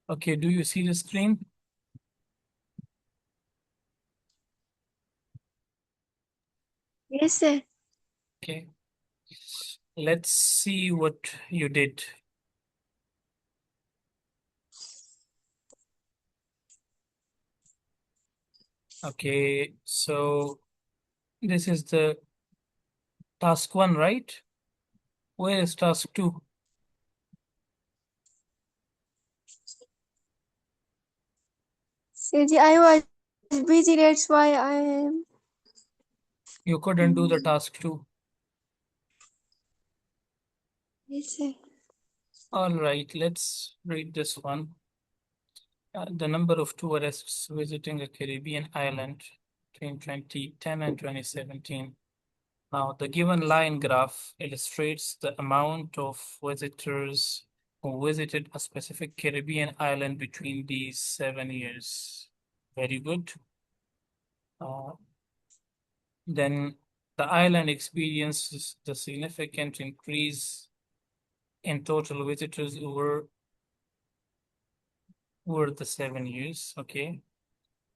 Okay, do you see the screen? Yes, sir. Okay, let's see what you did. Okay, so this is the task one, right? Where is task two? Sir, I was busy. That's why I am. You couldn't do the task two. Yes, sir. All right, let's read this one. The number of tourists visiting a Caribbean island between 2010 and 2017. Now, the given line graph illustrates the amount of visitors who visited a specific Caribbean island between these 7 years. Very good. Uh, then the island experiences the significant increase in total visitors over the 7 years. Okay.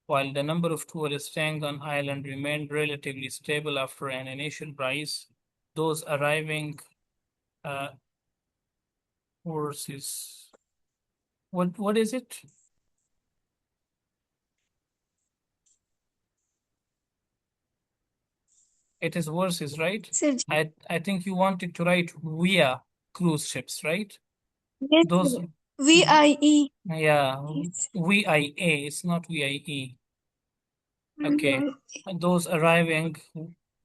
While the number of tourists staying on island remained relatively stable after an initial rise, those arriving uh, versus what is it? It is versus, right? Sir, I think you wanted to write via cruise ships, right? yes, Those sir. VIE. yeah, Yes. VIA, it's not VIE. Okay. VIE. And those arriving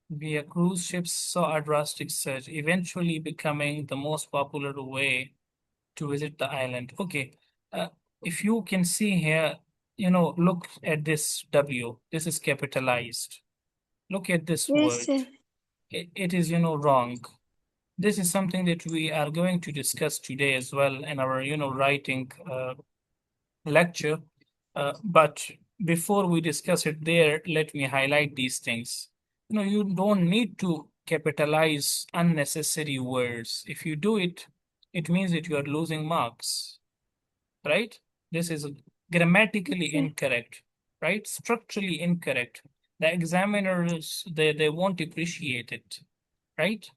via cruise ships saw a drastic surge, eventually becoming the most popular way to visit the island. Okay. Uh, if you can see here, look at this W. This is capitalized. Look at this Yes, word. sir. It is, wrong. This is something that we are going to discuss today as well in our, writing lecture. But before we discuss it there, let me highlight these things. You don't need to capitalize unnecessary words. If you do it, it means that you are losing marks, right? This is grammatically Yes, incorrect, right? Structurally incorrect. The examiners, they won't appreciate it, right?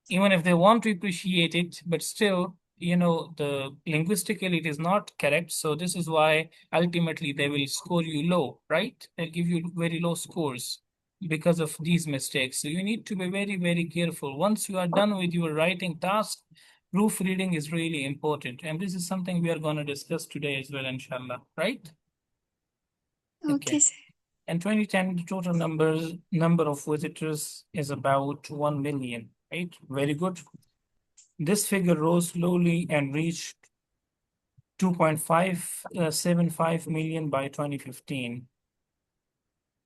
Even if they want to appreciate it, but still, the linguistically it is not correct. So this is why ultimately they will score you low, right? They'll give you very low scores because of these mistakes. So you need to be very, very careful. Once you are done with your writing task, proofreading is really important. And this is something we are going to discuss today as well, inshallah, right? okay, Okay. sir. In 2010, the total number of visitors is about 1 million, right? Very good. This figure rose slowly and reached 2.575 million by 2015.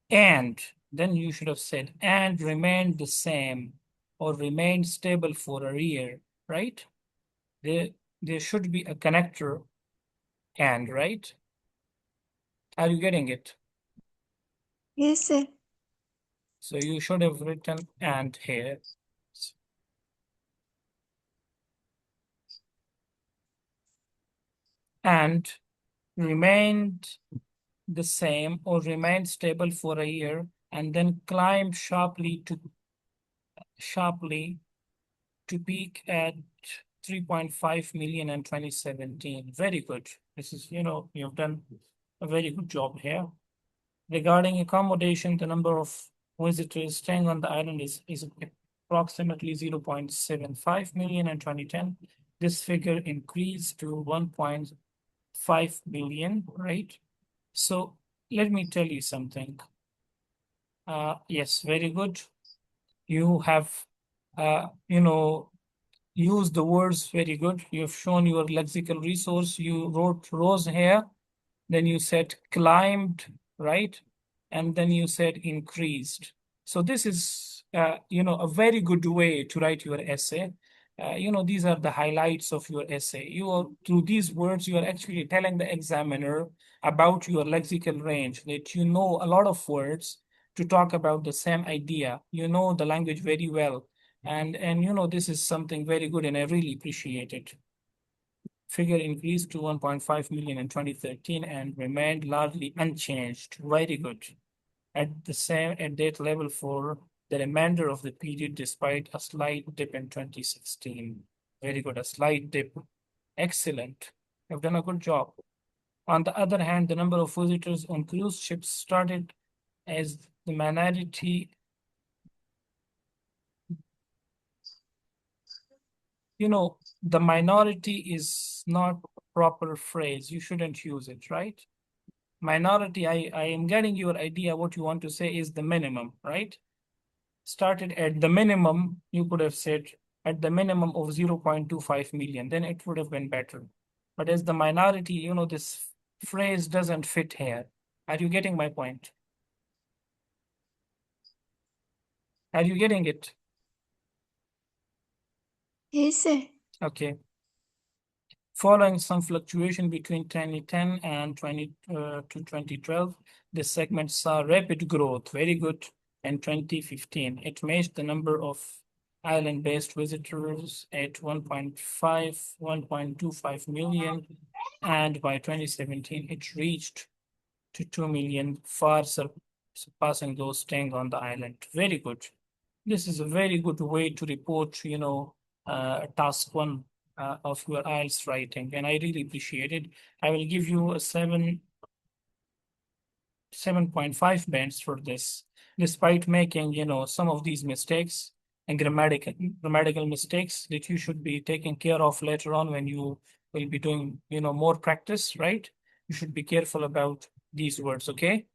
And then you should have said, and remained the same or remained stable for a year, right? There, there should be a connector and, right? Are you getting it? Yes, sir. So you should have written and here. And remained the same or remained stable for a year and then climbed sharply to peak at 3.5 million in 2017. Very good. This is, you've done a very good job here. Regarding accommodation, the number of visitors staying on the island is approximately 0.75 million in 2010. This figure increased to 1.5 million, right? So let me tell you something. Yes, very good. You have, used the words very good. You've shown your lexical resource. You wrote rose here, then you said climbed, right? And then you said increased. So this is, a very good way to write your essay. These are the highlights of your essay. You are through these words, you are actually telling the examiner about your lexical range, that you know a lot of words to talk about the same idea. You know the language very well. And this is something very good, and I really appreciate it. figure increased to 1.5 million in 2013 and remained largely unchanged. Very good. At that level for the remainder of the period, despite a slight dip in 2016. Very good, a slight dip. Excellent. You've done a good job. On the other hand, the number of visitors on cruise ships started as the minority. The minority is not proper phrase. You shouldn't use it, right? Minority, I am getting your idea. What you want to say is the minimum, right? Started at the minimum, you could have said at the minimum of 0.25 million, then it would have been better. But as the minority, this phrase doesn't fit here. Are you getting my point? Are you getting it? Yes, sir. Okay. Following some fluctuation between 2010 and 2012, this segment saw rapid growth, very good, in 2015. It matched the number of island-based visitors at 1.25 million, and by 2017, it reached to 2 million, far surpassing those staying on the island. Very good. This is a very good way to report, task one of your IELTS writing, and I really appreciate it. I will give you a 7.5 bands for this, despite making, some of these mistakes and grammatical mistakes that you should be taking care of later on when you will be doing, more practice, right? You should be careful about these words, okay?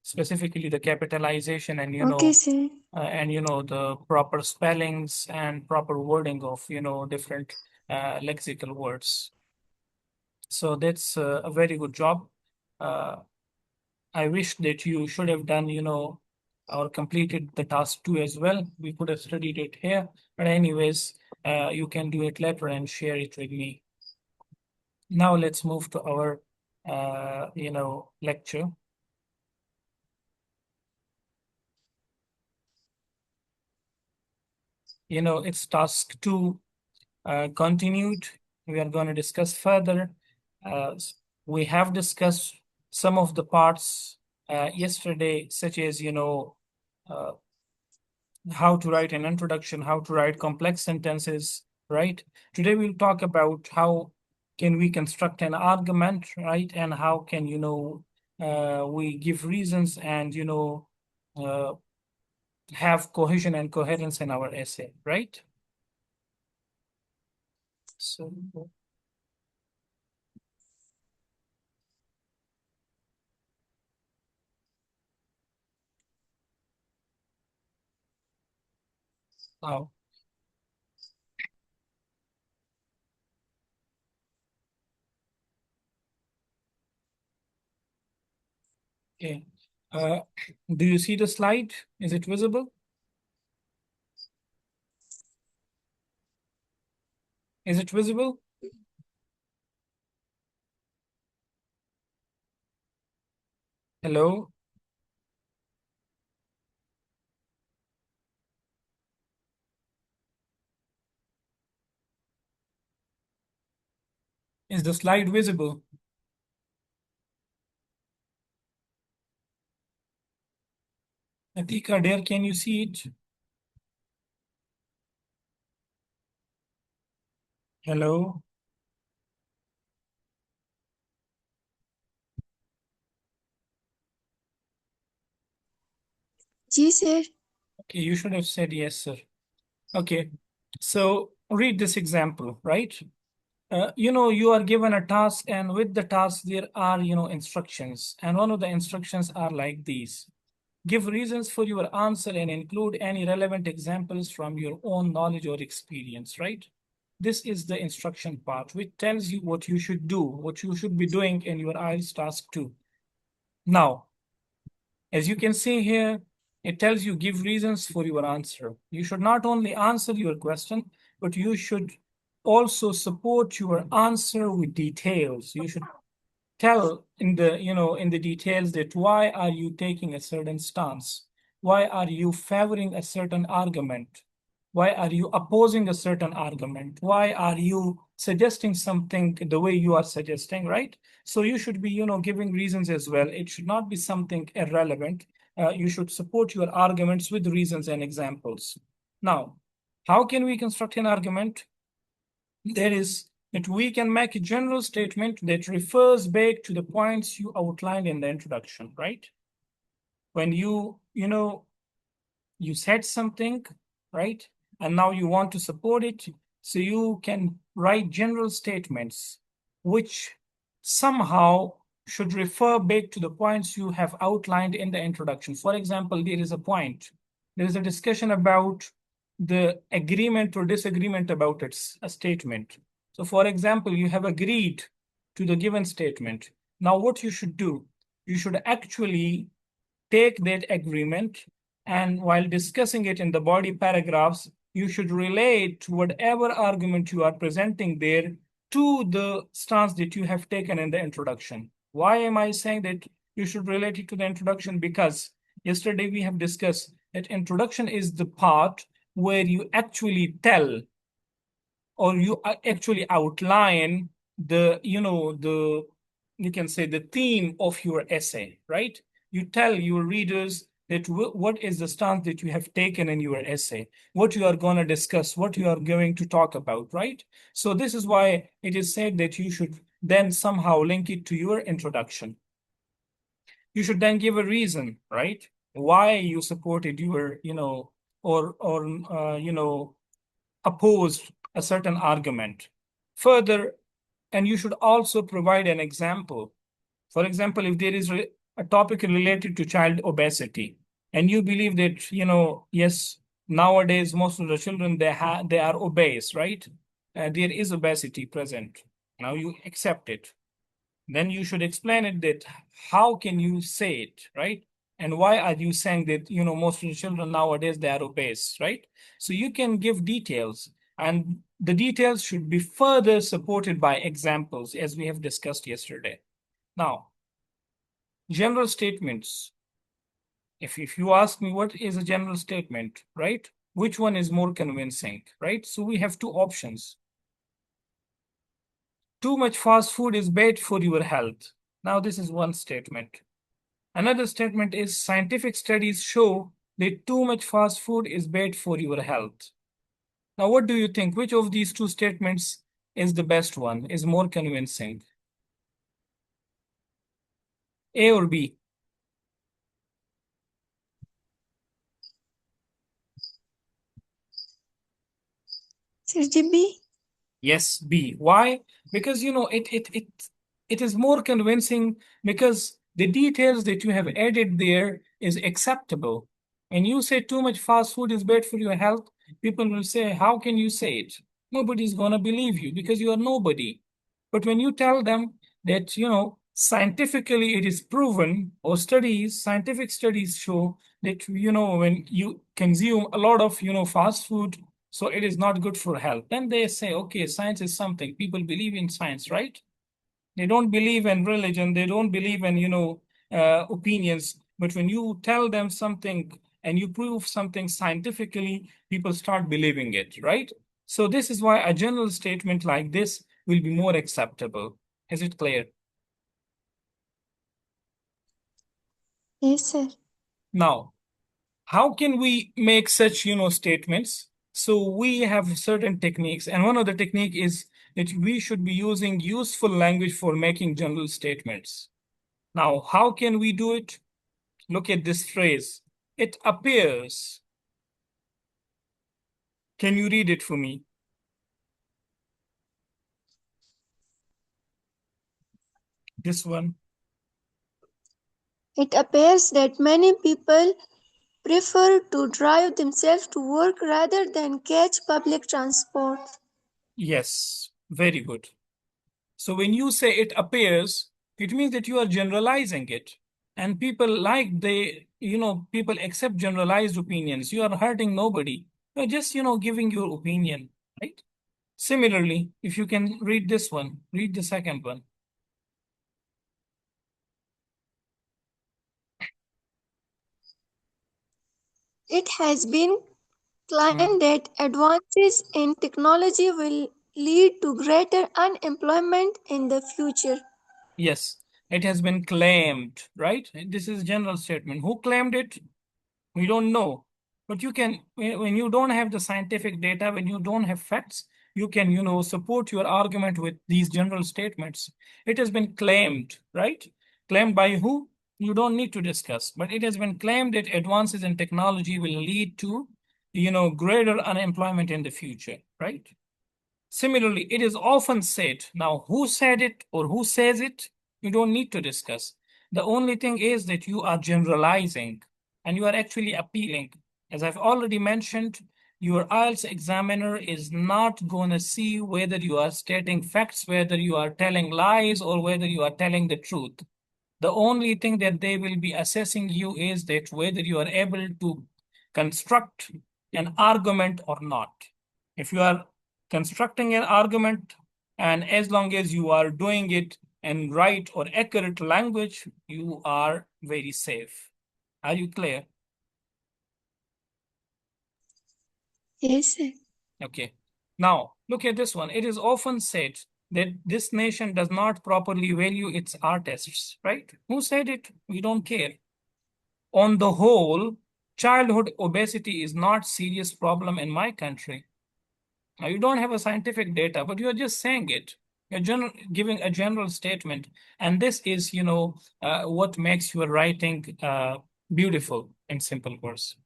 Specifically the capitalization and, Okay, sir. the proper spellings and proper wording of, different lexical words. So that's a very good job. Uh, I wish that you should have done, or completed the task two as well. We could have studied it here, but anyways, you can do it later and share it with me. Now let's move to our, lecture. It's task two continued. We are going to discuss further. We have discussed some of the parts yesterday, such as, uh, how to write an introduction, how to write complex sentences, right? Today we'll talk about how can we construct an argument, right? And how can, we give reasons and, uh, have cohesion and coherence in our essay, right? So, wow. Okay. Uh, do you see the slide? Is it visible? Is it visible? Hello? Is the slide visible? Atika, dear, can you see it? Hello? Yes, sir. Okay, you should have said yes, sir. Okay, so read this example, right? You are given a task, and with the task, there are, instructions. And one of the instructions are like these. Give reasons for your answer and include any relevant examples from your own knowledge or experience, right? This is the instruction part, which tells you what you should do, what you should be doing in your IELTS task 2. Now, as you can see here, it tells you give reasons for your answer. You should not only answer your question, but you should also support your answer with details. You should tell in the details that why are you taking a certain stance? Why are you favoring a certain argument? Why are you opposing a certain argument? Why are you suggesting something the way you are suggesting, right? So you should be, giving reasons as well. It should not be something irrelevant. You should support your arguments with reasons and examples. Now, how can we construct an argument? There is that we can make a general statement that refers back to the points you outlined in the introduction, right? When you said something, right? And now you want to support it. So you can write general statements which somehow should refer back to the points you have outlined in the introduction. For example, there is a point, there is a discussion about the agreement or disagreement about a statement. So, for example, you have agreed to the given statement. Now, what you should do, you should actually take that agreement, and while discussing it in the body paragraphs, you should relate whatever argument you are presenting there to the stance that you have taken in the introduction. Why am I saying that you should relate it to the introduction? Because yesterday we have discussed that introduction is the part where you actually tell, or you actually outline the you can say the theme of your essay, right? You tell your readers that what is the stance that you have taken in your essay, what you are going to discuss, what you are going to talk about, right? So this is why it is said that you should then somehow link it to your introduction. You should then give a reason, right? Why you supported your, or opposed a certain argument. Further, and you should also provide an example. For example, if there is a topic related to child obesity, and you believe that, yes, nowadays most of the children they are obese, right? There is obesity present. Now you accept it, then you should explain it that how can you say it, right? And why are you saying that, most of the children nowadays they are obese, right? So you can give details, and the details should be further supported by examples, as we have discussed yesterday. Now, general statements. If you ask me what is a general statement, right? Which one is more convincing, right? So we have two options. Too much fast food is bad for your health. Now, this is one statement. Another statement is scientific studies show that too much fast food is bad for your health. Now, what do you think? Which of these two statements is the best one, is more convincing? A or B? Sir GB? Yes, B. Why? Because it is more convincing because the details that you have added there is acceptable. And you say too much fast food is bad for your health, people will say, how can you say it? Nobody's gonna believe you because you are nobody. But when you tell them that, scientifically it is proven, or scientific studies show that, when you consume a lot of, fast food, so it is not good for health. Then they say, okay, science is something. People believe in science, right? They don't believe in religion. They don't believe in, opinions. But when you tell them something and you prove something scientifically, people start believing it, right? So this is why a general statement like this will be more acceptable. Is it clear? Yes, sir. Now, how can we make such, statements? So we have certain techniques, and one of the technique is that we should be using useful language for making general statements. Now, how can we do it? Look at this phrase. It appears. Can you read it for me? This one. It appears that many people prefer to drive themselves to work rather than catch public transport. Yes, very good. So when you say it appears, it means that you are generalizing it. And people people accept generalized opinions. You are hurting nobody. You're just, giving your opinion, right? Similarly, if you can read this one, read the second one. It has been claim that advances in technology will lead to greater unemployment in the future. Yes, it has been claimed, right? This is a general statement. Who claimed it? We don't know. But you can, when you don't have the scientific data, when you don't have facts, you can, support your argument with these general statements. It has been claimed, right? Claimed by who? You don't need to discuss. But it has been claimed that advances in technology will lead to, greater unemployment in the future, right? Similarly, it is often said, now who said it or who says it, you don't need to discuss. The only thing is that you are generalizing and you are actually appealing. As I've already mentioned, your IELTS examiner is not going to see whether you are stating facts, whether you are telling lies, or whether you are telling the truth. The only thing that they will be assessing you is that whether you are able to construct an argument or not. If you are constructing an argument, and as long as you are doing it in right or accurate language, you are very safe. Are you clear? Yes, sir. Okay. Now, look at this one. It is often said that this nation does not properly value its artists, right? Who said it? We don't care. On the whole, childhood obesity is not serious problem in my country. Now, you don't have a scientific data, but you're just saying it. You're giving a general statement, and this is, what makes your writing beautiful in simple words.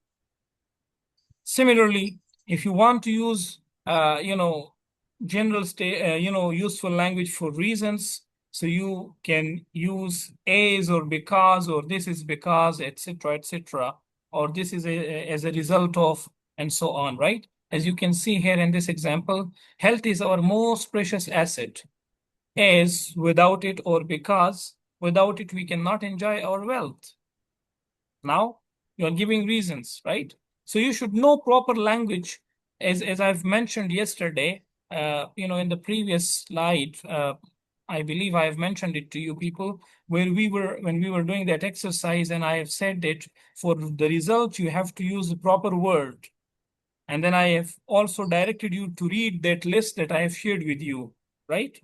Similarly, if you want to use, general useful language for reasons, so you can use is or because or this is because, etc., etc., or this is as a result of, and so on, right? As you can see here in this example, health is our most precious asset. As without it or because without it we cannot enjoy our wealth. Now you're giving reasons, right? So you should know proper language, as I've mentioned yesterday, in the previous slide. I believe I have mentioned it to you people, where we were when we were doing that exercise, and I have said that for the result you have to use the proper word. And then I have also directed you to read that list that I have shared with you, right?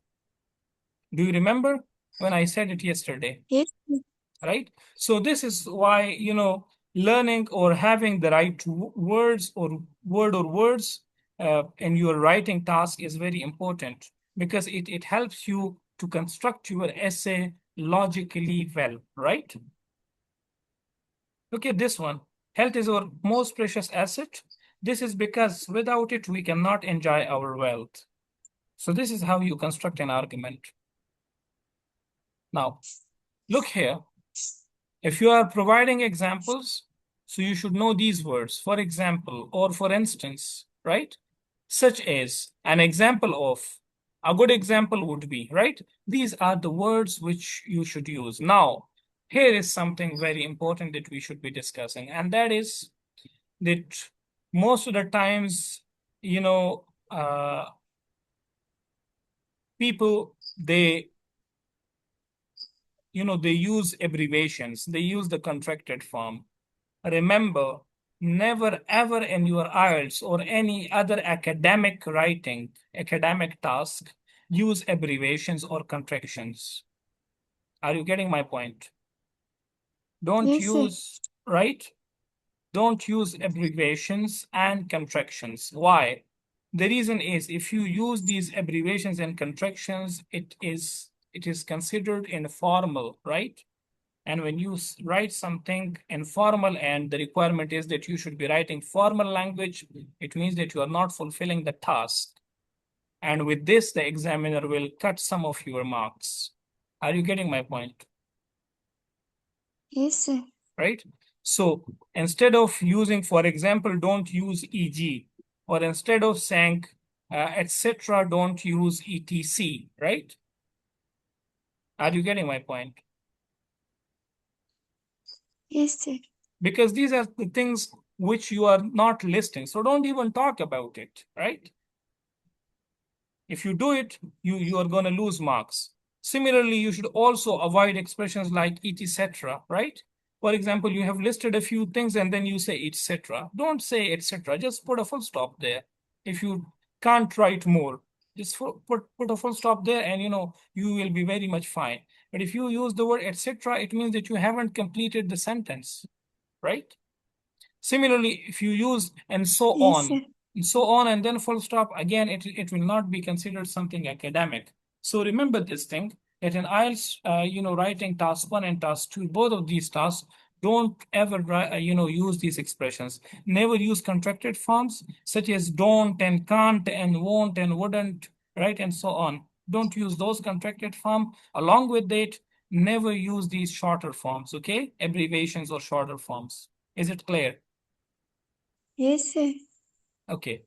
Do you remember when I said it yesterday? Yes, sir. Right? So this is why, learning or having the right words or words in your writing task is very important, because it helps you to construct your essay logically well, right? Look at this one. Health is our most precious asset. This is because without it, we cannot enjoy our wealth. So this is how you construct an argument. Now, look here. If you are providing examples, so you should know these words, for example, or for instance, right? Such as an example of, a good example would be, right? These are the words which you should use. Now, here is something very important that we should be discussing, and that is that most of the times, people, they use abbreviations, they use the contracted form. Remember, never ever in your IELTS or any other academic writing, academic task, use abbreviations or contractions. Are you getting my point? Don't Yes, sir. use, right? Don't use abbreviations and contractions. Why? The reason is if you use these abbreviations and contractions, it is considered informal, right? And when you write something informal and the requirement is that you should be writing formal language, it means that you are not fulfilling the task. And with this, the examiner will cut some of your marks. Are you getting my point? Yes, sir. Right? So instead of using, for example, don't use EG, or instead of saying etc., don't use etc, right? Are you getting my point? Yes, sir. Because these are the things which you are not listing. So don't even talk about it, right? If you do it, you are going to lose marks. Similarly, you should also avoid expressions like etc., right? For example, you have listed a few things and then you say etc. Don't say etc. Just put a full stop there. If you can't write more, just put a full stop there, and you will be very much fine. But if you use the word etc., it means that you haven't completed the sentence, right? Similarly, if you use Yes, sir. and so on, and then full stop, again, it will not be considered something academic. So remember this thing that in IELTS, writing task one and task two, both of these tasks, don't ever, use these expressions. Never use contracted forms such as don't and can't and won't and wouldn't, right? And so on. Don't use those contracted form. Along with that, never use these shorter forms, okay? Abbreviations or shorter forms. Is it clear? Yes, sir. Okay.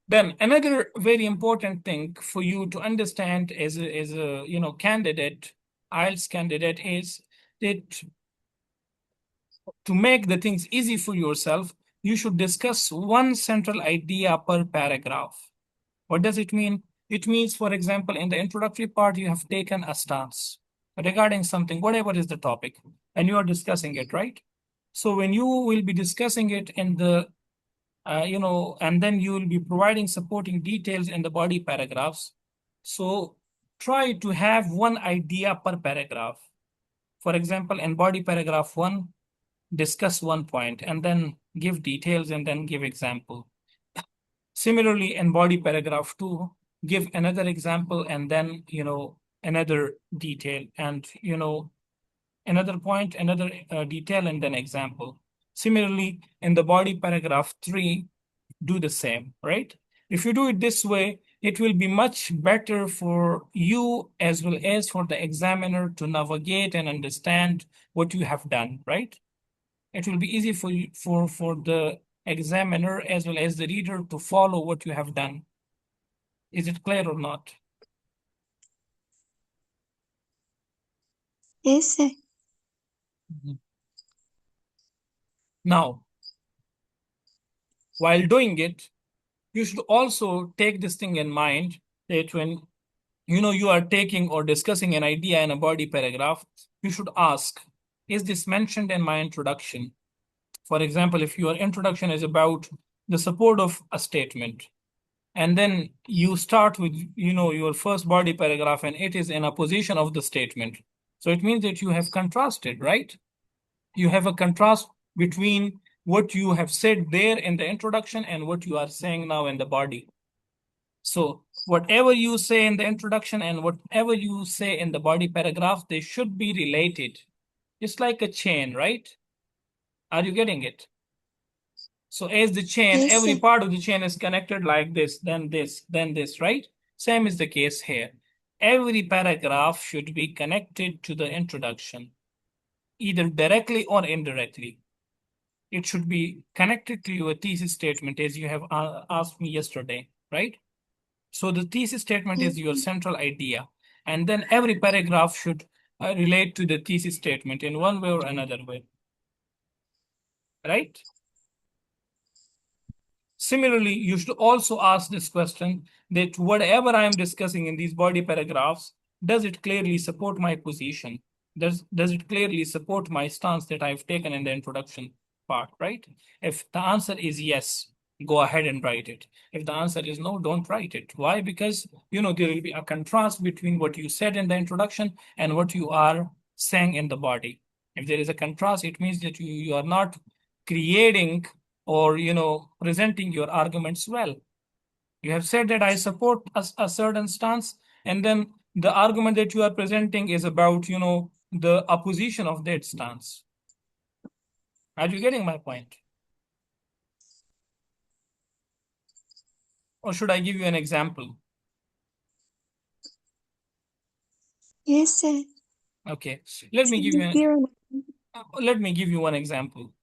Then another very important thing for you to understand as a candidate, IELTS candidate, is that to make the things easy for yourself, you should discuss one central idea per paragraph. What does it mean? It means, for example, in the introductory part, you have taken a stance regarding something, whatever is the topic, and you are discussing it, right? So when you will be discussing it in the and then you will be providing supporting details in the body paragraphs. So try to have one idea per paragraph. For example, in body paragraph one, discuss one point and then give details and then give example. Similarly, in body paragraph two, give another example and then, another detail and, another point, another detail, and then example. Similarly, in the body paragraph three, do the same, right? If you do it this way, it will be much better for you as well as for the examiner to navigate and understand what you have done, right? It will be easy for you, for the examiner as well as the reader to follow what you have done. Is it clear or not? Yes, sir. Mhm. Now, while doing it, you should also take this thing in mind that when you are taking or discussing an idea in a body paragraph, you should ask, is this mentioned in my introduction? For example, if your introduction is about the support of a statement, and then you start with your first body paragraph and it is in opposition of the statement, so it means that you have contrasted, right? You have a contrast between what you have said there in the introduction and what you are saying now in the body. So whatever you say in the introduction and whatever you say in the body paragraph, they should be related. It's like a chain, right? Are you getting it? So as the chain, Yes, every sir. part of the chain is connected like this, then this, right? Same is the case here. Every paragraph should be connected to the introduction, either directly or indirectly. It should be connected to your thesis statement, as you have asked me yesterday, right? So the thesis statement Yes, is your central idea, and then every paragraph should relate to the thesis statement in one way or another way, right? Similarly, you should also ask this question that whatever I am discussing in these body paragraphs, does it clearly support my position? Does it clearly support my stance that I've taken in the introduction part, right? If the answer is yes, go ahead and write it. If the answer is no, don't write it. Why? Because there will be a contrast between what you said in the introduction and what you are saying in the body. If there is a contrast, it means that you are not creating or presenting your arguments well. You have said that I support a certain stance, and then the argument that you are presenting is about the opposition of that stance. Are you getting my point? Or should I give you an example? yes, sir. Okay, let me Should give be you clear. one example.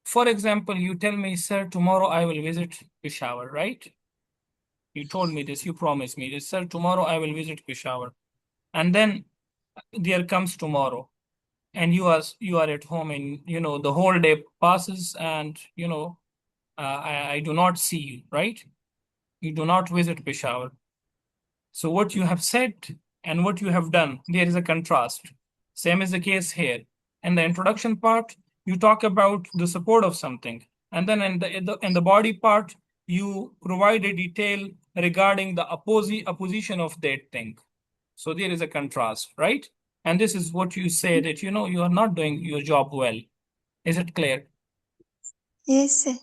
For example, you tell me, sir, tomorrow I will visit Peshawar, right? You told me this, you promised me this, sir, tomorrow I will visit Peshawar. And then there comes tomorrow, and you are at home, and the whole day passes, and I do not see you, right? You do not visit Peshawar. So what you have said and what you have done, there is a contrast. Same is the case here. In the introduction part, you talk about the support of something. And then in the body part, you provide a detail regarding the opposition of that thing. So there is a contrast, right? And this is what you say that you are not doing your job well. Is it clear? Yes, sir.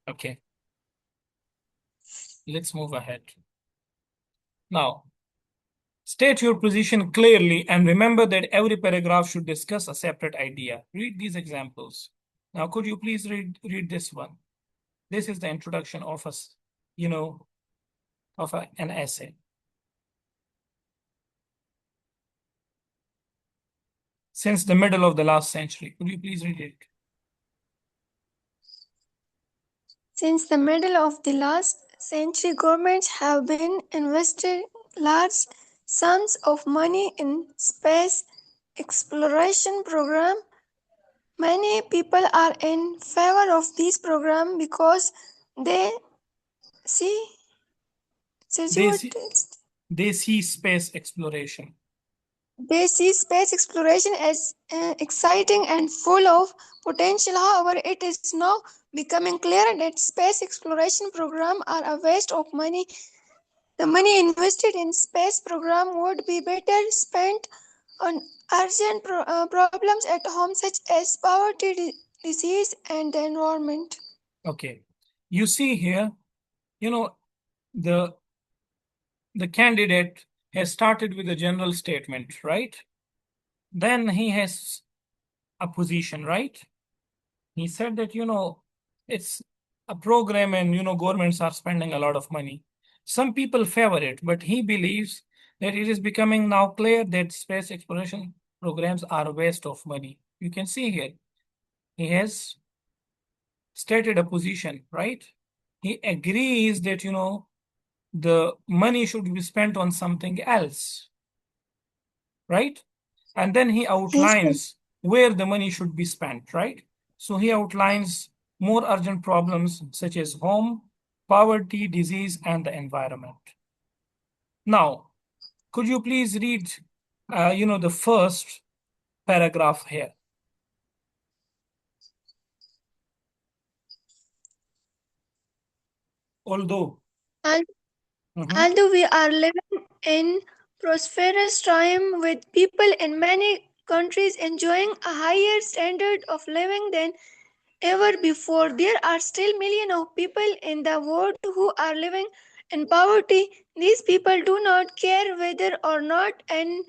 Okay, let's move ahead. Now, state your position clearly and remember that every paragraph should discuss a separate idea. Read these examples. Now, could you please read this one? This is the introduction of you know, an essay. Since the middle of the last century. Could you please read it? Since the middle of the last century, governments have been invested large sums of money in space exploration program. Many people are in favor of this program because they see, They what see, is they see space exploration. they see space exploration as exciting and full of potential. However, it is now becoming clear that space exploration programs are a waste of money. The money invested in space program would be better spent on urgent problems at home such as poverty, disease, and the environment. Okay. You see here, you know, the the candidate has started with a general statement, right? Then he has a position, right? He said that, it's a program and, governments are spending a lot of money. Some people favor it, but he believes that it is becoming now clear that space exploration programs are a waste of money. You can see here, he has stated a position, right? He agrees that, the money should be spent on something else, right? And then he Yes, sir. outlines where the money should be spent, right? So he outlines more urgent problems such as home, poverty, disease, and the environment. Now, could you please read, the first paragraph here? Although, Al- Mhm. Although we are living in prosperous time with people in many countries enjoying a higher standard of living than ever before, there are still millions of people in the world who are living in poverty. These people do not care whether or not an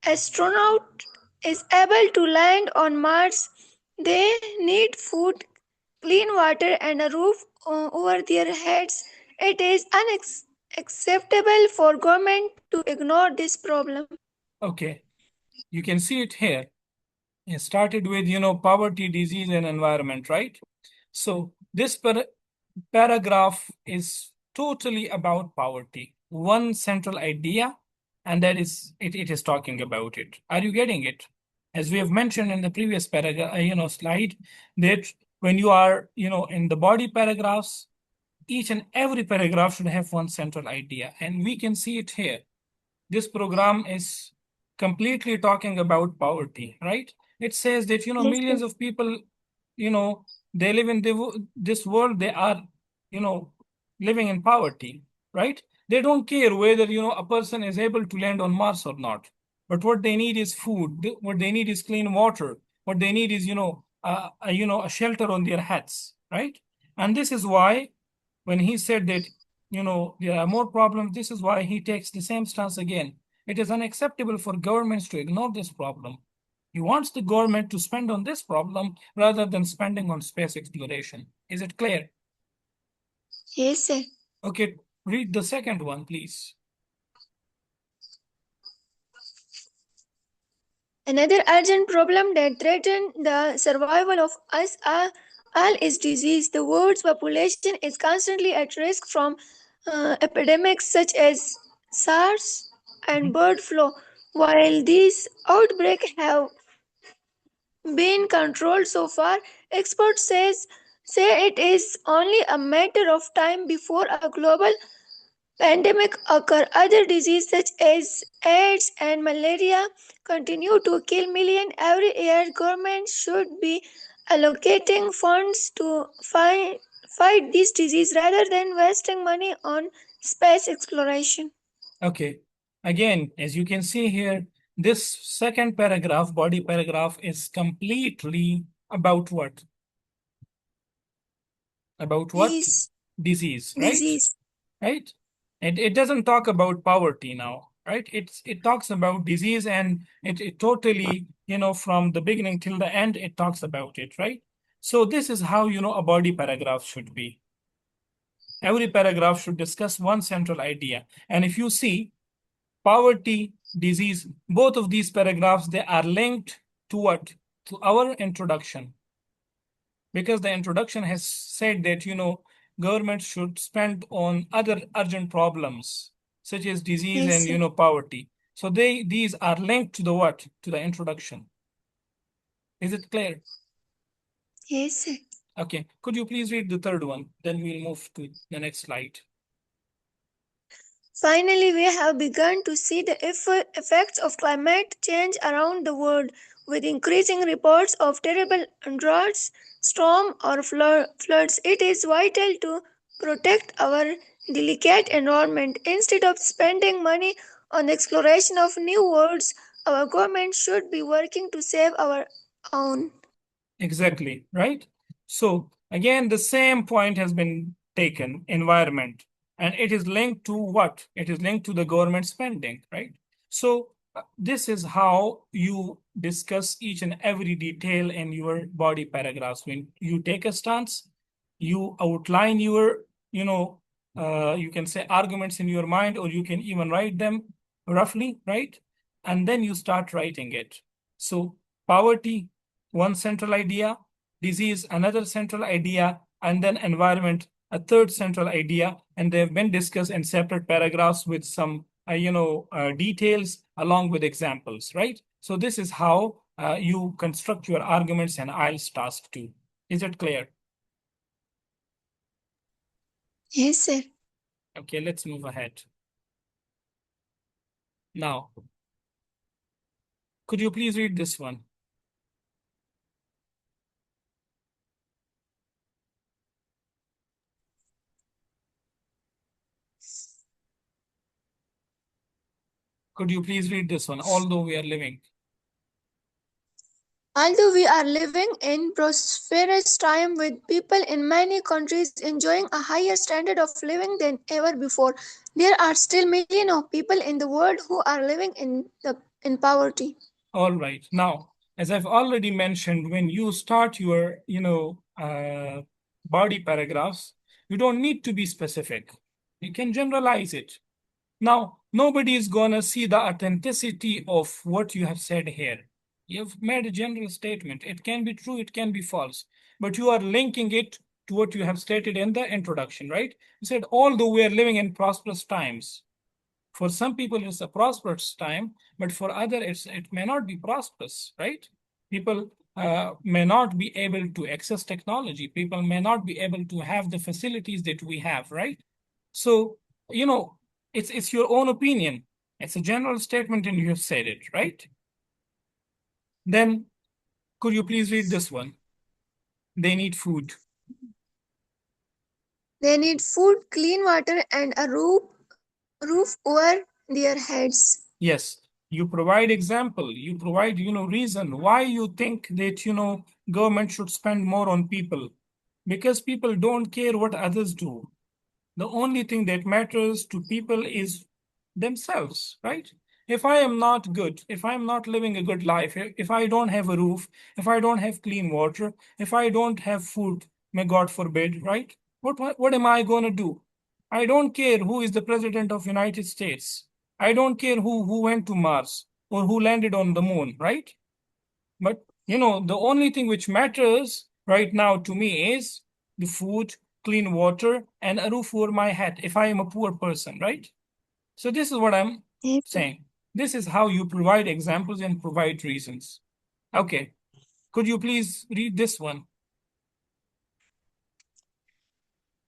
astronaut is able to land on Mars. They need food, clean water, and a roof over their heads. It is unacceptable for government to ignore this problem. Okay, you can see it here. It started with, poverty, disease, and environment, right? So this paragraph is totally about poverty. One central idea, and that is it is talking about it. Are you getting it? As we have mentioned in the previous paragraph, slide, that when you are, in the body paragraphs, each and every paragraph should have one central idea, and we can see it here. This program is completely talking about poverty, right? It says that, Yes, sir. millions of people, they live in this world, they are, you know, living in poverty, right? They don't care whether, a person is able to land on Mars or not. But what they need is food. What they need is clean water. What they need is, a shelter on their heads, right? And this is why when he said that there are more problems. This is why he takes the same stance again. It is unacceptable for governments to ignore this problem. He wants the government to spend on this problem rather than spending on space exploration. Is it clear? Yes, sir. Okay, read the second one, please. Another urgent problem that threatens the survival of us all is disease. The world's population is constantly at risk from epidemics such as SARS and Mhm. bird flu. While these outbreaks have been controlled so far, experts say it is only a matter of time before a global pandemic occur. Other diseases such as AIDS and malaria continue to kill millions every year. Governments should be allocating funds to fight this disease rather than wasting money on space exploration. Okay. Again, as you can see here, this second paragraph, body paragraph, is completely about what? About what? Yes, Disease, right? disease. Right? It doesn't talk about poverty now, right? It talks about disease, and it totally, from the beginning till the end, it talks about it, right? So this is how, a body paragraph should be. Every paragraph should discuss one central idea. And if you see poverty, disease, both of these paragraphs, they are linked to what? To our introduction. Because the introduction has said that, government should spend on other urgent problems, such as disease Yes, and, sir. poverty. So these are linked to the what? To the introduction. Is it clear? Yes, sir. Okay. Could you please read the third one? Then we'll move to the next slide. Finally, we have begun to see the effects of climate change around the world, with increasing reports of terrible droughts, storms, or floods. It is vital to protect our delicate environment. Instead of spending money on the exploration of new worlds, our government should be working to save our own. Exactly, right? So again, the same point has been taken, environment, and it is linked to what? It is linked to the government spending, right? So this is how you discuss each and every detail in your body paragraphs. When you take a stance, you outline your, you can say arguments in your mind, or you can even write them roughly, right? And then you start writing it. So poverty, one central idea, disease, another central idea, and then environment, a third central idea. And they've been discussed in separate paragraphs with some, details along with examples, right? So this is how you construct your arguments in IELTS task 2. Is it clear? Yes, sir. Okay, let's move ahead. Now, could you please read this one? Could you please read this one? Although we are living. Although we are living in prosperous time with people in many countries enjoying a higher standard of living than ever before, there are still millions of people in the world who are living in poverty. All right. Now, as I've already mentioned, when you start your, body paragraphs, you don't need to be specific. You can generalize it. Now, nobody is gonna see the authenticity of what you have said here. You've made a general statement. It can be true, it can be false, but you are linking it to what you have stated in the introduction, right? You said, although we are living in prosperous times, for some people it's a prosperous time, but for other it may not be prosperous, right? People may not be able to access technology. People may not be able to have the facilities that we have, right? So, you know, it's your own opinion. It's a general statement and you have said it, right? Then could you please read this one? They need food. They need food, clean water, and a roof over their heads. Yes, you provide example, you provide, reason why you think that, government should spend more on people. Because people don't care what others do. The only thing that matters to people is themselves, right? If I am not good, if I'm not living a good life, if I don't have a roof, if I don't have clean water, if I don't have food, may God forbid, right? What am I going to do? I don't care who is the president of United States. I don't care who went to Mars or who landed on the moon, right? But the only thing which matters right now to me is the food, clean water, and a roof over my head if I am a poor person, right? So this is what I'm Yes. saying. This is how you provide examples and provide reasons. Okay. Could you please read this one?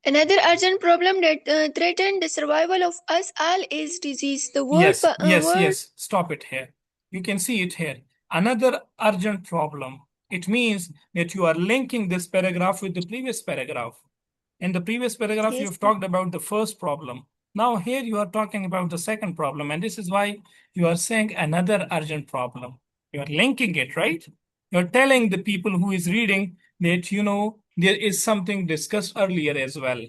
Another urgent problem that threatens the survival of us all is disease. The world, Yes, yes, world yes. Stop it here. You can see it here. Another urgent problem. It means that you are linking this paragraph with the previous paragraph. In the previous paragraph, Yes, you've sir. talked about the first problem. Now, here you are talking about the second problem, and this is why you are saying another urgent problem. You are linking it, right? You're telling the people who is reading that, there is something discussed earlier as well.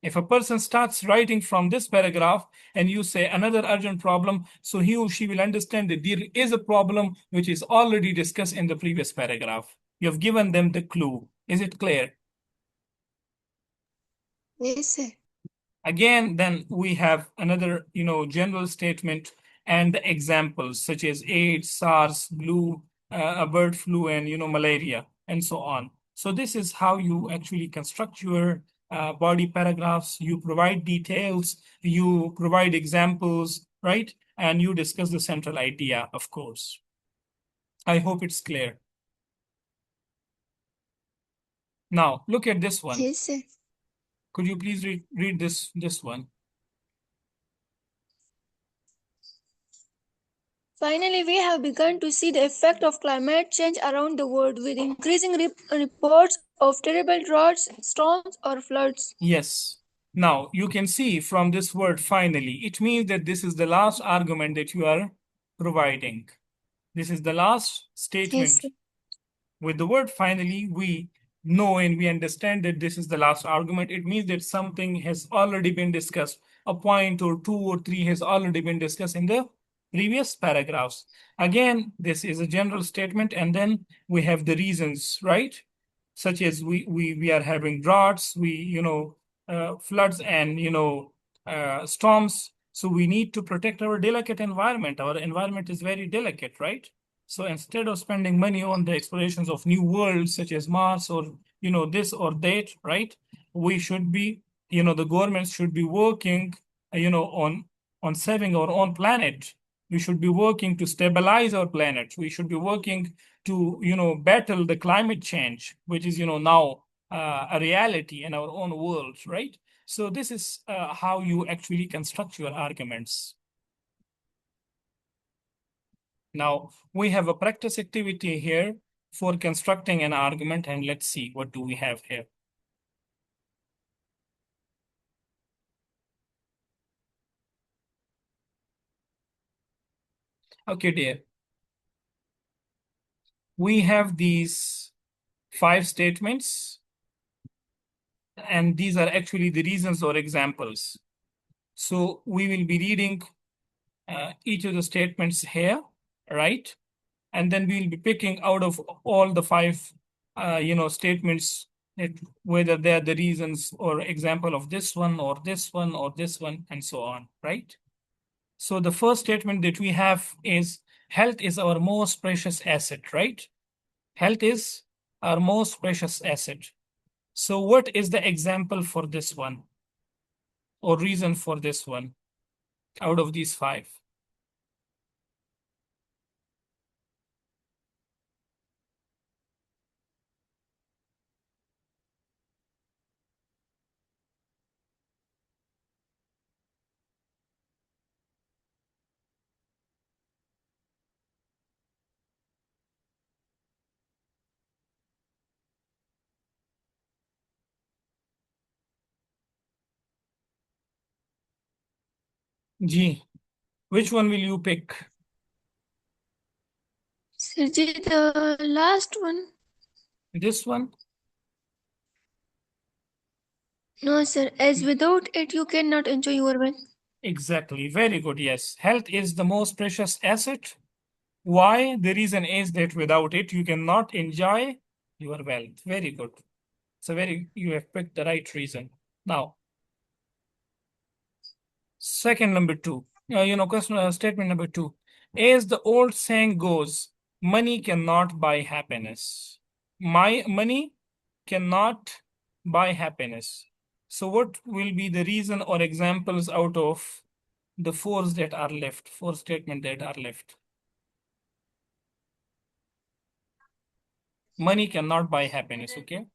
If a person starts writing from this paragraph and you say another urgent problem, so he or she will understand that there is a problem which is already discussed in the previous paragraph. You have given them the clue. Is it clear? Yes, sir. Again, then we have another, general statement and the examples such as AIDS, SARS, bird flu, and malaria, and so on. So this is how you actually construct your body paragraphs. You provide details, you provide examples, right? And you discuss the central idea, of course. I hope it's clear. Now, look at this one. Yes, sir. Could you please read this one? Finally, we have begun to see the effect of climate change around the world with increasing reports of terrible droughts, storms, or floods. Yes. Now, you can see from this word finally, it means that this is the last argument that you are providing. This is the last Yes, statement. sir. With the word finally, we know and we understand that this is the last argument. It means that something has already been discussed. A point or two or three has already been discussed in the previous paragraphs. Again, this is a general statement, and then we have the reasons, right? Such as we are having droughts, floods, and storms. So we need to protect our delicate environment. Our environment is very delicate, right? So instead of spending money on the explorations of new worlds such as Mars or this or that, right? We should be, the government should be working, on saving our own planet. We should be working to stabilize our planet. We should be working to battle the climate change, which is now a reality in our own world, right? So this is how you actually construct your arguments. Now we have a practice activity here for constructing an argument, and let's see what do we have here. Okay, dear. We have these 5 statements, and these are actually the reasons or examples. So we will be reading each of the statements here, right? And then we'll be picking out of all the 5, statements, that whether they're the reasons or example of this one or this one or this one, and so on, right? So the first statement that we have is health is our most precious asset, right? Health is our most precious asset. So what is the example for this one or reason for this one out of these 5? G, which one will you pick? Sirji, the last one. This one? No, sir. As without it, you cannot enjoy your wealth. Exactly. Very good. Yes. Health is the most precious asset. Why? The reason is that without it, you cannot enjoy your wealth. Very good. So you have picked the right reason. Now, second number two, statement number two. As the old saying goes, money cannot buy happiness. My money cannot buy happiness. So what will be the reason or examples out of the 4s that are left, 4 statements that are left? Money cannot buy happiness, okay?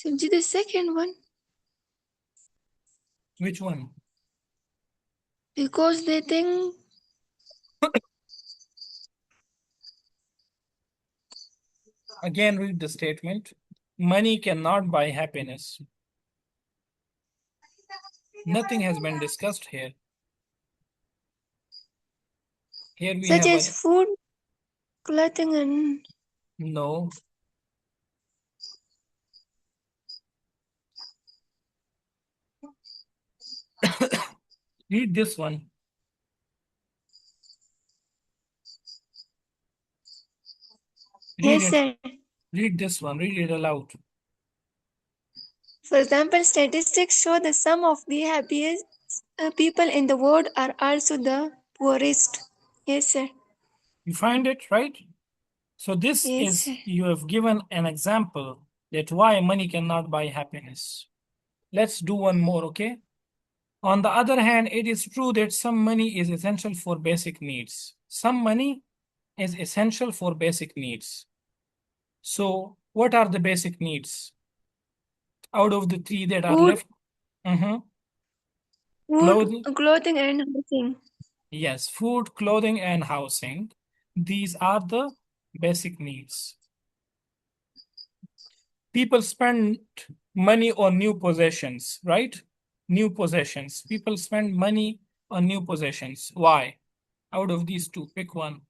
Subji, the second one. Which one? Because they think. Again, read the statement. Money cannot buy happiness. Nothing has been discussed here. Here we Such have as a food, clothing, and. no. Read this one. Read Yes, it. sir. Read this one. Read it aloud. For example, statistics show the sum of the happiest people in the world are also the poorest. Yes, sir. You find it, right? So this Yes, is, sir. you have given an example that why money cannot buy happiness. Let's do one more, okay? On the other hand, it is true that some money is essential for basic needs. Some money is essential for basic needs. So what are the basic needs? Out of the three that are Food, left, mhm, food, clothing, clothing, and housing. yes, food, clothing, and housing. These are the basic needs. People spend money on new possessions, right? New possessions. People spend money on new possessions. Why? Out of these two, pick one.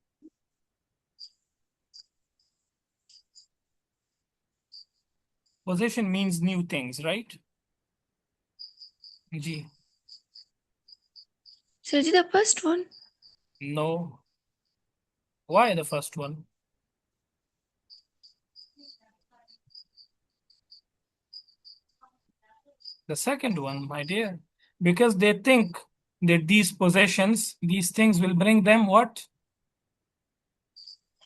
Possession means new things, right? G. Subji, the first one. No. Why the first one? The second one, my dear. Because they think that these possessions, these things will bring them what?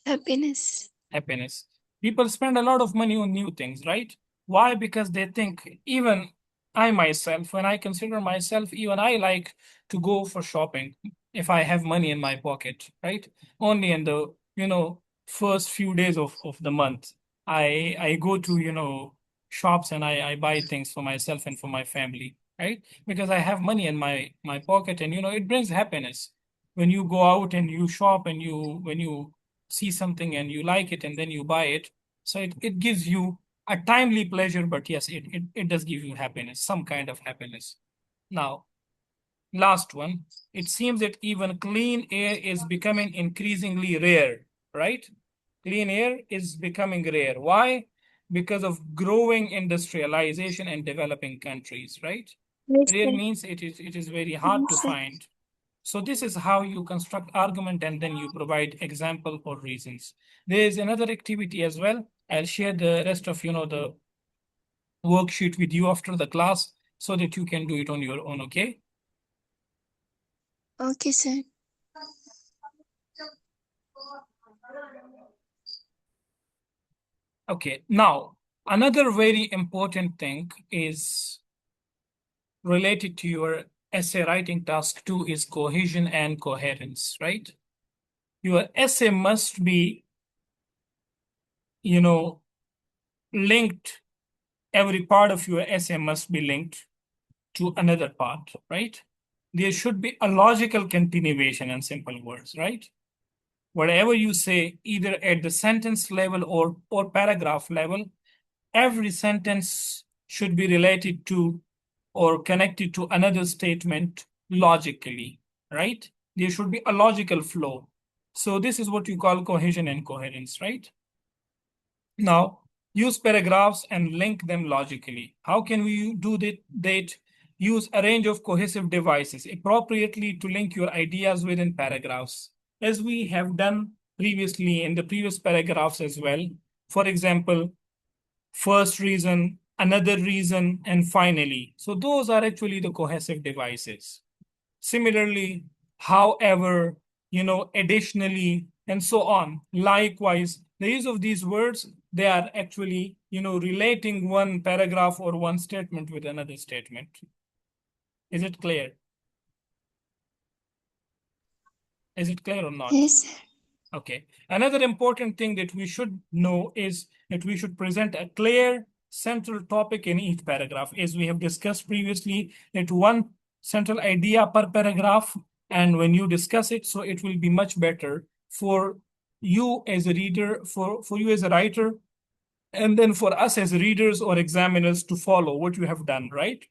Happiness. Happiness. People spend a lot of money on new things, right? Why? Because they think, even I myself, when I consider myself, even I like to go for shopping if I have money in my pocket, right? Only in the, first few days of the month. I go to, shops and I buy things for myself and for my family, right? Because I have money in my pocket and it brings happiness. When you go out and you shop and when you see something and you like it and then you buy it. So it gives you a timely pleasure, but yes, it does give you happiness, some kind of happiness. Now, last one, it seems that even clean air is becoming increasingly rare, right? Clean air is becoming rare. Why? Because of growing industrialization in developing countries, right? Yes, Rare sir. means it is very hard to Yes, sir. find. So this is how you construct argument and then you provide example or reasons. There is another activity as well. I'll share the rest of the worksheet with you after the class so that you can do it on your own, okay? Okay, sir. Okay, now another very important thing is related to your essay writing task 2 is cohesion and coherence, right? Your essay must be, you know, linked. Every part of your essay must be linked to another part, right? There should be a logical continuation in simple words, right? Whatever you say, either at the sentence level or paragraph level, every sentence should be related to or connected to another statement logically, right? There should be a logical flow. So this is what you call cohesion and coherence, right? Now, use paragraphs and link them logically. How can we do that? Use a range of cohesive devices appropriately to link your ideas within paragraphs, as we have done previously in the previous paragraphs as well. For example, first reason, another reason, and finally. So those are actually the cohesive devices. Similarly, however, additionally, and so on. Likewise, the use of these words, they are actually, relating one paragraph or one statement with another statement. Is it clear? Is it clear or not? Yes, sir. Okay. Another important thing that we should know is that we should present a clear central topic in each paragraph. As we have discussed previously, that one central idea per paragraph, and when you discuss it, so it will be much better for you as a reader, for you as a writer, and then for us as readers or examiners to follow what you have done, right?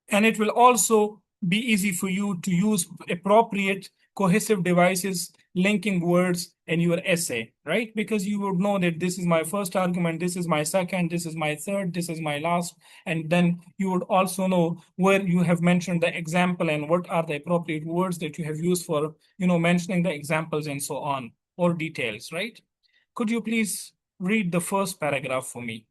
And it will also be easy for you to use appropriate cohesive devices, linking words in your essay, right? Because you would know that this is my first argument, this is my second, this is my third, this is my last. And then you would also know where you have mentioned the example and what are the appropriate words that you have used for, mentioning the examples and so on, or details, right? Could you please read the first paragraph for me?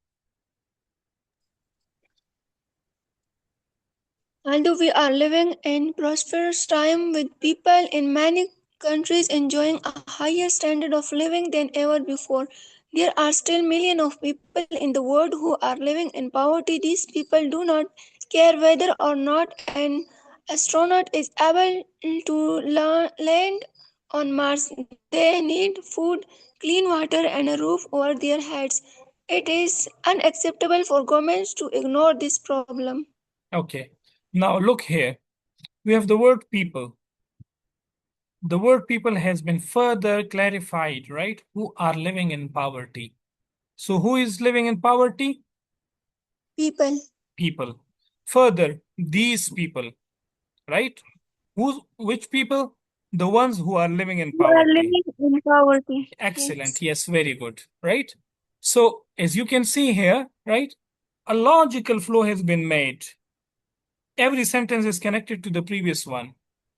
And we are living in prosperous time with people in many countries enjoying a higher standard of living than ever before. There are still millions of people in the world who are living in poverty. These people do not care whether or not an astronaut is able to land on Mars. They need food, clean water, and a roof over their heads. It is unacceptable for governments to ignore this problem. Okay. Now look here. We have the word people. The word people has been further clarified, right? Who are living in poverty. So who is living in poverty? People People. Further, these people, right? Which people? The ones who are living in who are poverty. living in poverty. Excellent. Yes. Yes, very good. Right? So as you can see here, right? A logical flow has been made. Every sentence is connected to the previous one,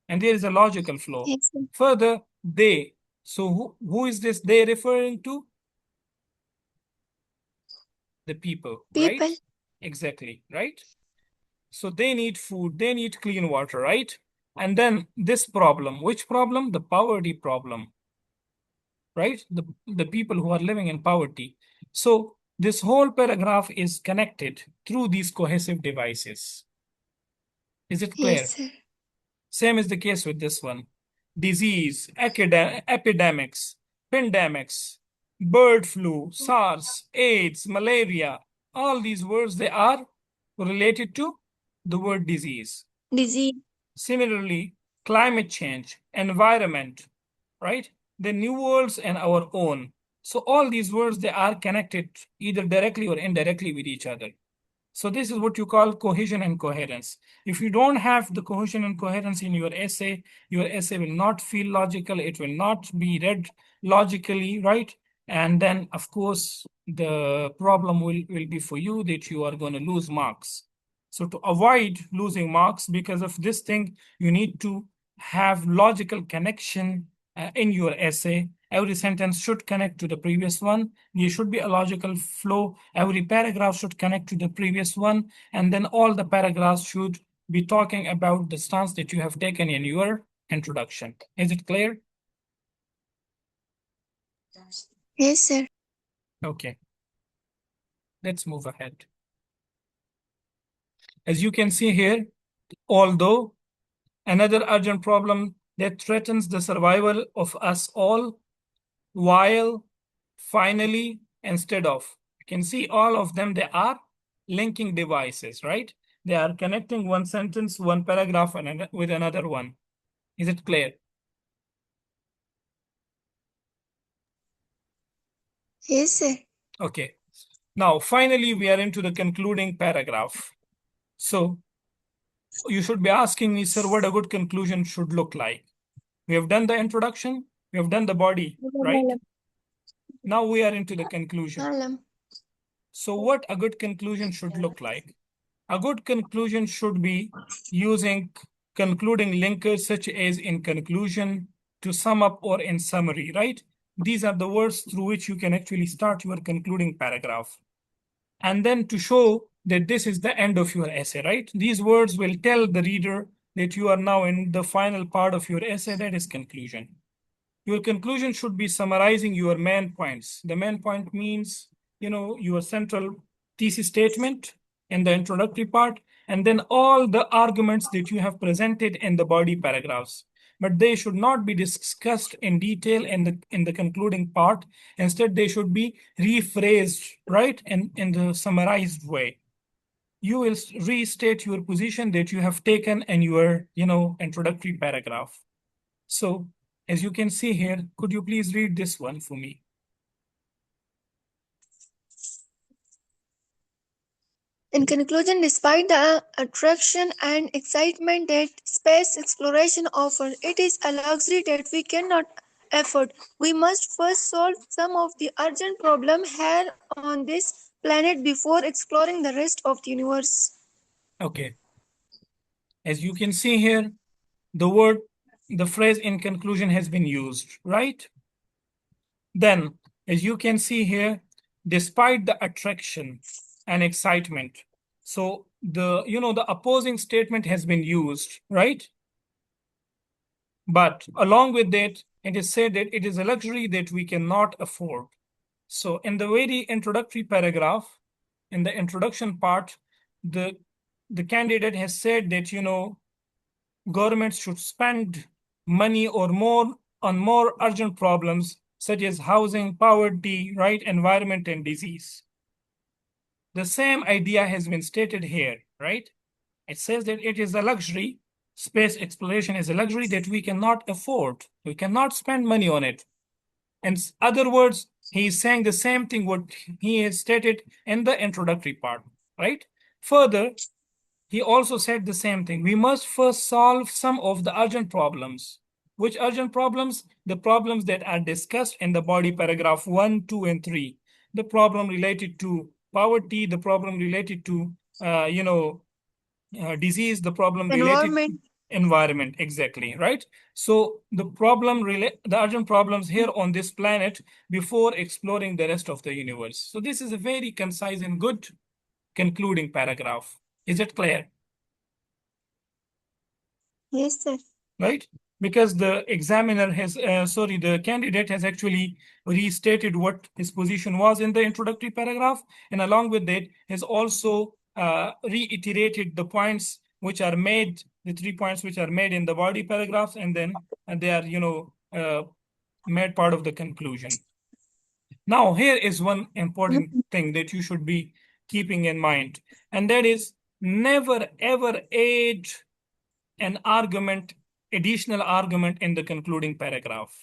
and there is a logical flow. Yes, sir. Further, they. So who is this they referring to? The people, right? People. Exactly, right? So they need food, they need clean water, right? And then this problem, which problem? The poverty problem, right? The people who are living in poverty. So this whole paragraph is connected through these cohesive devices. Is it clear? Yes, sir. Same is the case with this one. Disease, epidemics, pandemics, bird flu, SARS, AIDS, malaria, all these words, they are related to the word disease. Disease. Similarly, climate change, environment, right? The new worlds and our own. So all these words, they are connected either directly or indirectly with each other. So this is what you call cohesion and coherence. If you don't have the cohesion and coherence in your essay will not feel logical. It will not be read logically, right? And then, of course, the problem will be for you that you are going to lose marks. So to avoid losing marks because of this thing, you need to have logical connection in your essay. Every sentence should connect to the previous one. There should be a logical flow. Every paragraph should connect to the previous one. And then all the paragraphs should be talking about the stance that you have taken in your introduction. Is it clear? Yes, sir. Okay, let's move ahead. As you can see here, although another urgent problem that threatens the survival of us all, while, finally, instead of. You can see all of them, they are linking devices, right? They are connecting one sentence, one paragraph with another one. Is it clear? Yes, sir. Okay. Now, finally, we are into the concluding paragraph. So you should be asking me, sir, what a good conclusion should look like. We have done the introduction, we have done the body, right? Now we are into the conclusion. Malam. So what a good conclusion should look like? A good conclusion should be using concluding linkers such as in conclusion, to sum up, or in summary, right? These are the words through which you can actually start your concluding paragraph. And then to show that this is the end of your essay, right? These words will tell the reader that you are now in the final part of your essay, that is conclusion. Your conclusion should be summarizing your main points. The main point means, your central thesis statement in the introductory part, and then all the arguments that you have presented in the body paragraphs. but they should not be discussed in detail in the concluding part. Instead, they should be rephrased, right, in the summarized way. You will restate your position that you have taken in your, introductory paragraph. So, as you can see here, could you please read this one for me? In conclusion, despite the attraction and excitement that space exploration offers, it is a luxury that we cannot afford. We must first solve some of the urgent problems here on this planet before exploring the rest of the universe. Okay. As you can see here, the phrase in conclusion has been used, right? Then, as you can see here, despite the attraction and excitement, so the opposing statement has been used, right? But along with that, it is said that it is a luxury that we cannot afford. So in the very introductory paragraph, in the introduction part, the the candidate has said that governments should spend money or more on more urgent problems such as housing, poverty, right, environment, and disease. The same idea has been stated here, right? It says that it is a luxury. Space exploration is a luxury that we cannot afford. We cannot spend money on it. In other words, he is saying the same thing what he has stated in the introductory part, right? Further, he also said the same thing. We must first solve some of the urgent problems. Which urgent problems? The problems that are discussed in the body paragraph 1, 2, and 3. The problem related to poverty, the problem related to, disease, the problem related to Environment. environment, exactly, right? So the urgent problems here on this planet before exploring the rest of the universe. So this is a very concise and good concluding paragraph. Is it clear? Yes, sir. Right? Because the candidate has actually restated what his position was in the introductory paragraph, and along with that, has also reiterated the points which are made, the 3 points which are made in the body paragraphs, and then they are, made part of the conclusion. Now, here is one important thing that you should be keeping in mind, and that is never ever add an argument, additional argument in the concluding paragraph.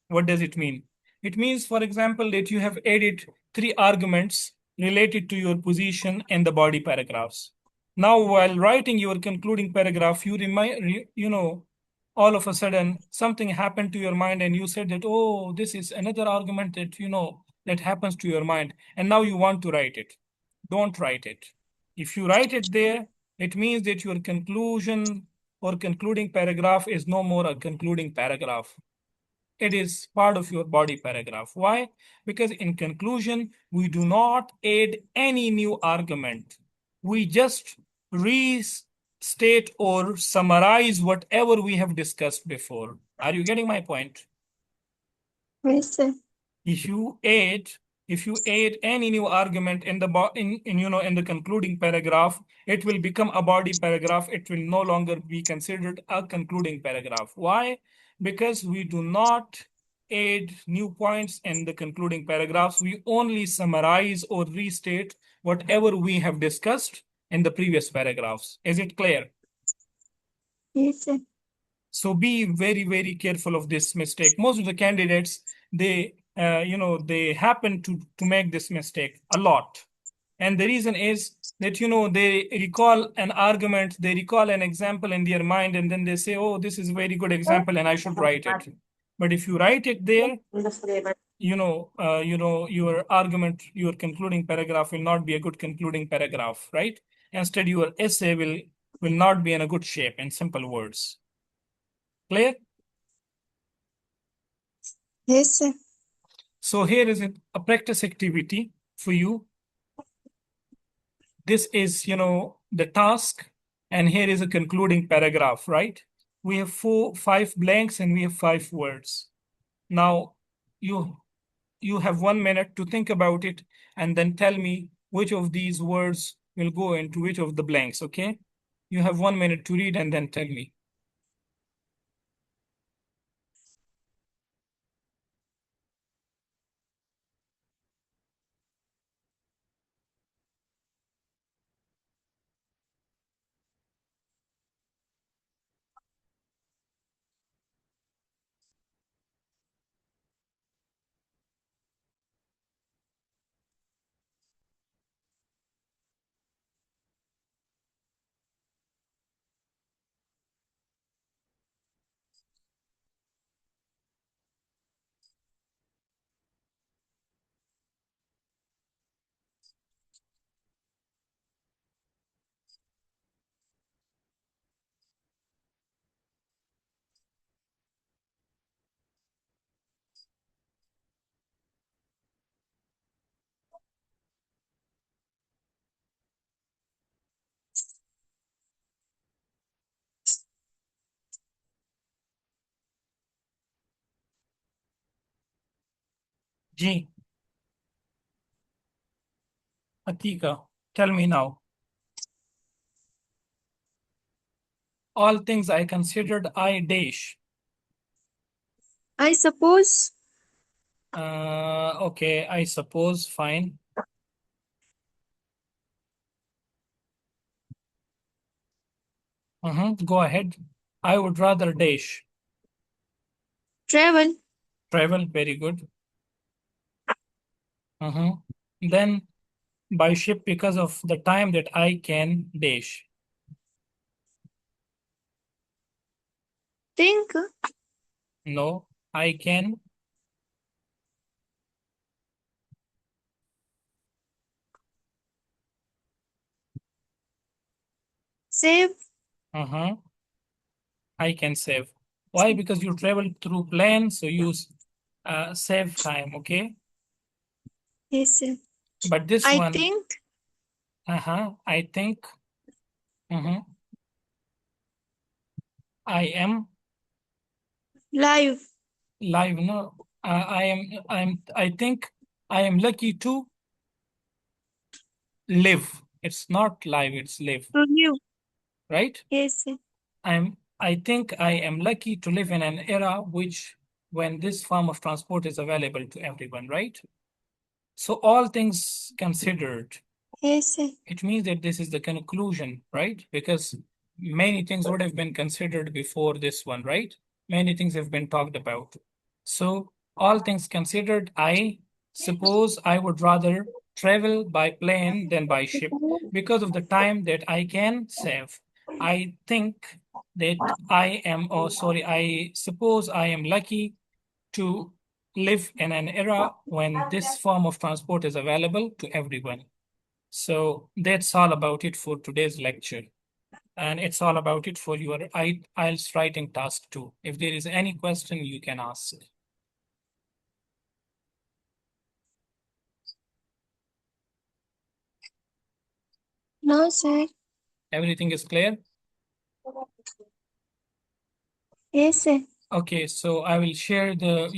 What does it mean? It means, for example, that you have added 3 arguments related to your position in the body paragraphs. Now, while writing your concluding paragraph, all of a sudden something happened to your mind and you said that, oh, this is another argument that happens to your mind. And now you want to write it. Don't write it. If you write it there, it means that your conclusion or concluding paragraph is no more a concluding paragraph. It is part of your body paragraph. Why? Because in conclusion, we do not add any new argument. We just restate or summarize whatever we have discussed before. Are you getting my point? Yes, sir. If you add any new argument in the in the concluding paragraph, it will become a body paragraph. It will no longer be considered a concluding paragraph. Why? Because we do not add new points in the concluding paragraphs. We only summarize or restate whatever we have discussed in the previous paragraphs. Is it clear? Yes, sir. So be very, very careful of this mistake. Most of the candidates, they happen to make this mistake a lot. And the reason is that, they recall an argument, they recall an example in their mind, and then they say, oh, this is a very good example and I should write it. But if you write it there, your argument, your concluding paragraph will not be a good concluding paragraph, right? Instead, your essay will not be in a good shape, in simple words. Clear? Yes, sir. So here is a practice activity for you. This is, the task, and here is a concluding paragraph, right? We have 5 blanks and we have 5 words. Now, you have 1 minute to think about it and then tell me which of these words will go into which of the blanks, okay? You have 1 minute to read and then tell me. G. Atika, tell me now. All things I considered I dash. I suppose. Okay, I suppose, fine. Go ahead. I would rather dash. Travel. Travel, very good. Then by ship because of the time that I can dash. Think. No, I can. Save. Uh-huh. I can save. Why? Because you travel through plane, so you save time, okay? Yes, sir. But this I one, think. I think, uh I am Live. live. No, I think I am lucky to live. It's not live, it's live, To live. right? Yes, sir. I think I am lucky to live in an era which when this form of transport is available to everyone, right? So all things considered, Yes, sir. it means that this is the conclusion, right? Because many things would have been considered before this one, right? Many things have been talked about. So, all things considered, I suppose I would rather travel by plane than by ship because of the time that I can save. I think that I am, oh, sorry, I suppose I am lucky to live in an era when this form of transport is available to everyone. So that's all about it for today's lecture. And it's all about it for your IELTS writing task too. If there is any question, you can ask. No, sir. Everything is clear? Yes, sir. Okay, so I will share the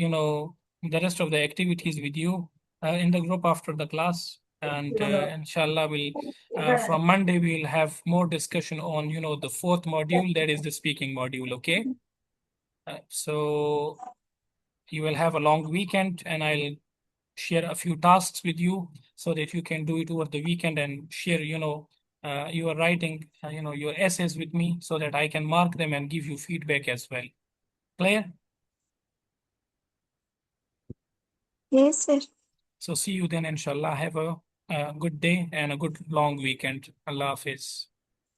rest of the activities with you in the group after the class. And inshallah, from Monday, we'll have more discussion on, the fourth module, that is the speaking module, okay? So you will have a long weekend and I'll share a few tasks with you so that you can do it over the weekend and share, your writing, your essays with me so that I can mark them and give you feedback as well. Clear? Yes, sir. So see you then, inshallah. Have a good day and a good long weekend. Allah Hafiz.